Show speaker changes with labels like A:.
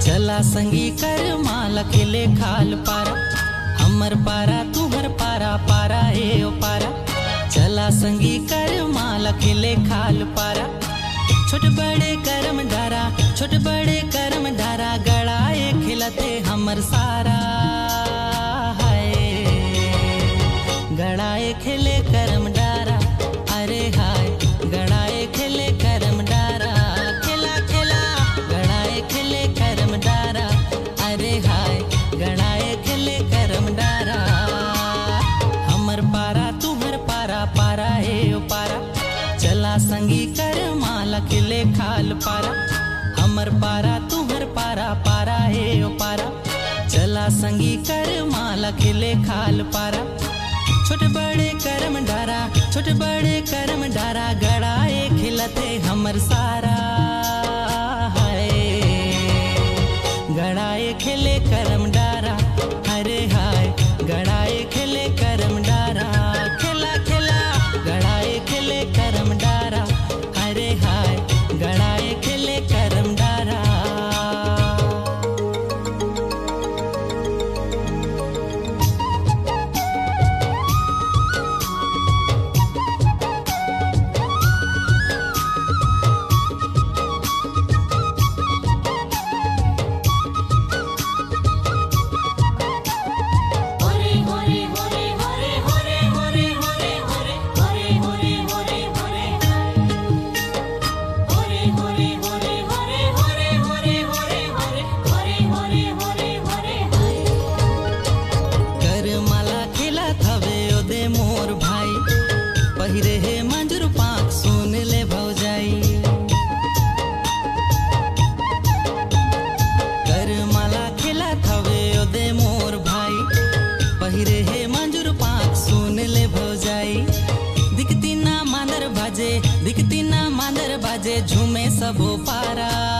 A: चला संगी कर माला खेले खाल पारा, हमर पारा तू हर पारा पारा हे ओ पारा। चला संगी कर माला खेले खाल पारा, छोट बड़े करम डारा, छोट बड़े करम डारा, गड़ाए खिलते हमर सारा हाय। गड़ाए खेले करम डारा, अरे हाय गड़ाए खेले करम डारा, खेला खेला गड़ाए खेले करम डारा, अरे हाय गड़ाए खेले करम डारा। हमर पारा तू हर पारा पारा हे ओ पारा, चला संगी कर माला खिले खाल पारा, हमर पारा तू हर पारा पारा हे ओ पारा। चला संगी कर माला खिले खाल पारा, छोट बड़े करम डारा, छोट बड़े करम डारा, गड़ाए खिलते हमर सारा हाय। गड़ाए खिले करम डारा, अरे हाय गड़ाए खिले करम डारा, खिला खिला गड़ाए खिले करम डारा, अरे हाय गड़ाए खिले करम डारा। पहिरे हे मंजूर पाक सुन ले भौजाई, कर माला खिला थवे ओदे मोर भाई। पहिरे हे मंजूर पाक सुन ले भौजाई, दिखती ना मांदर बाजे, दिखती ना मांदर बाजे, झूमे सबो पारा।